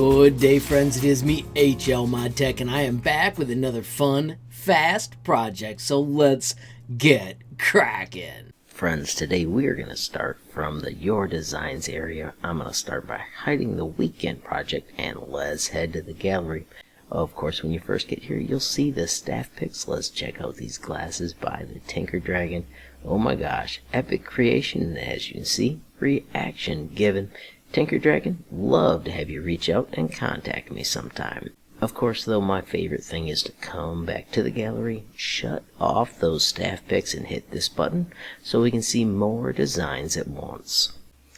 Good day, friends. It is me, HLModTech, and I am back with another fun, fast project. So let's get cracking. Friends, today we are going to start from the Your Designs area. I'm going to start by hiding the weekend project, and let's head to the gallery. Of course, when you first get here, you'll see the staff picks. Let's check out these glasses by the Tinker Dragon. Oh my gosh, epic creation, and as you can see, reaction given. Tinker Dragon, love to have you reach out and contact me sometime. Of course, though, my favorite thing is to come back to the gallery, shut off those staff picks, and hit this button so we can see more designs at once.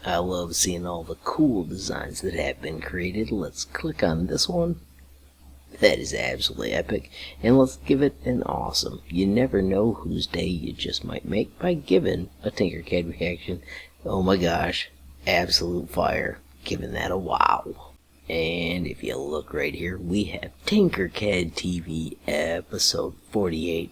I love seeing all the cool designs that have been created. Let's click on this one. That is absolutely epic, and let's give it an awesome. You never know whose day you just might make by giving a Tinkercad reaction. Oh my gosh, absolute fire, giving that a wow. And if you look right here, we have Tinkercad TV episode 48.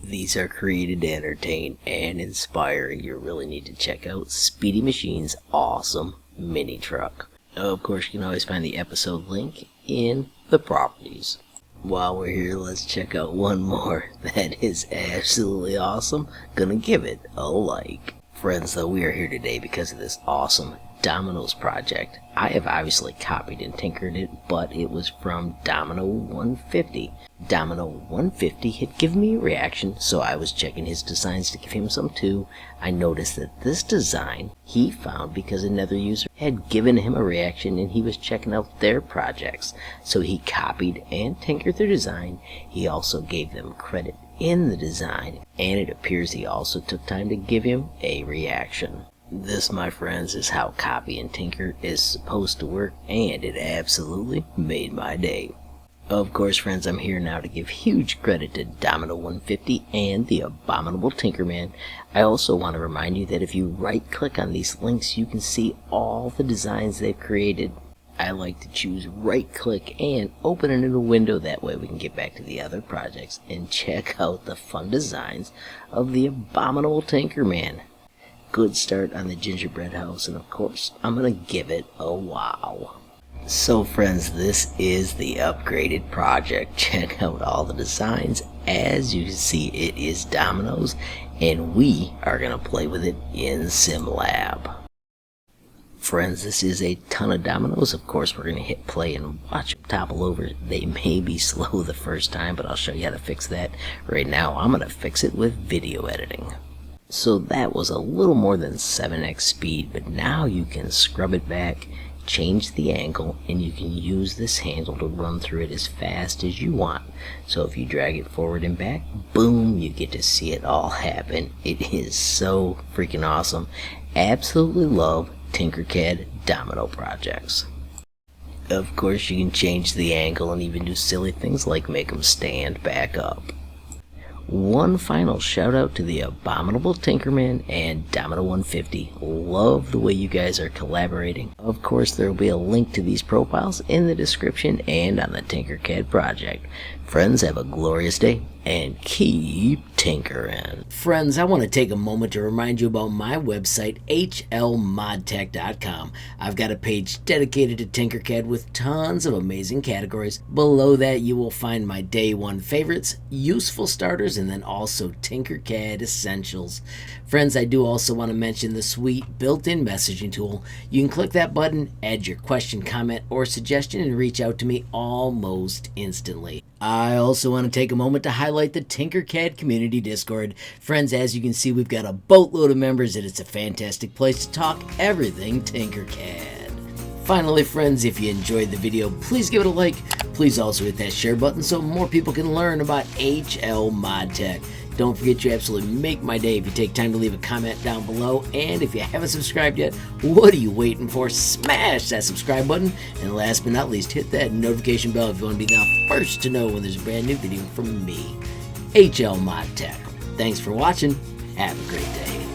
These are created to entertain and inspire. You really need to check out Speedy Machine's awesome mini truck. Of course, you can always find the episode link in the properties. While we're here, let's check out one more that is absolutely awesome. Gonna give it a like. Friends, though, we are here today because of this awesome Domino's project. I have obviously copied and tinkered it, but it was from Domino150. Domino150 had given me a reaction, so I was checking his designs to give him some too. I noticed that this design he found because another user had given him a reaction and he was checking out their projects. So he copied and tinkered their design. He also gave them credit in the design, and it appears he also took time to give him a reaction. This, my friends, is how copy and tinker is supposed to work, and it absolutely made my day. Of course, friends, I'm here now to give huge credit to Domino150 and the Abominable Tinkerman. I also want to remind you that if you right-click on these links, you can see all the designs they've created. I like to choose right-click and open it in a window. That way we can get back to the other projects and check out the fun designs of the Abominable Tinkerman. Good start on the gingerbread house, and of course, I'm going to give it a wow. So friends, this is the upgraded project. Check out all the designs. As you can see, it is Domino's, and we are going to play with it in SimLab. Friends, this is a ton of dominoes. Of course, we're going to hit play and watch them topple over. They may be slow the first time, but I'll show you how to fix that. Right now, I'm going to fix it with video editing. So that was a little more than 7x speed, but now you can scrub it back, change the angle, and you can use this handle to run through it as fast as you want. So if you drag it forward and back, boom, you get to see it all happen. It is so freaking awesome. Absolutely love Tinkercad Domino projects. Of course, you can change the angle and even do silly things like make them stand back up. One final shout out to the Abominable Tinkerman and Domino150. Love the way you guys are collaborating. Of course, there will be a link to these profiles in the description and on the Tinkercad project. Friends, have a glorious day and keep tinkering. Friends, I want to take a moment to remind you about my website, HLModTech.com. I've got a page dedicated to Tinkercad with tons of amazing categories. Below that, you will find my day one favorites, useful starters, and then also Tinkercad essentials. Friends, I do also want to mention the sweet built-in messaging tool. You can click that button, add your question, comment, or suggestion, and reach out to me almost instantly. I also want to take a moment to highlight the Tinkercad Community Discord. Friends, as you can see, we've got a boatload of members, and it's a fantastic place to talk everything Tinkercad. Finally, friends, if you enjoyed the video, please give it a like. Please also hit that share button so more people can learn about HLModTech. Don't forget, you absolutely make my day if you take time to leave a comment down below. And if you haven't subscribed yet, what are you waiting for? Smash that subscribe button. And last but not least, hit that notification bell if you want to be the first to know when there's a brand new video from me, HLModTech. Thanks for watching. Have a great day.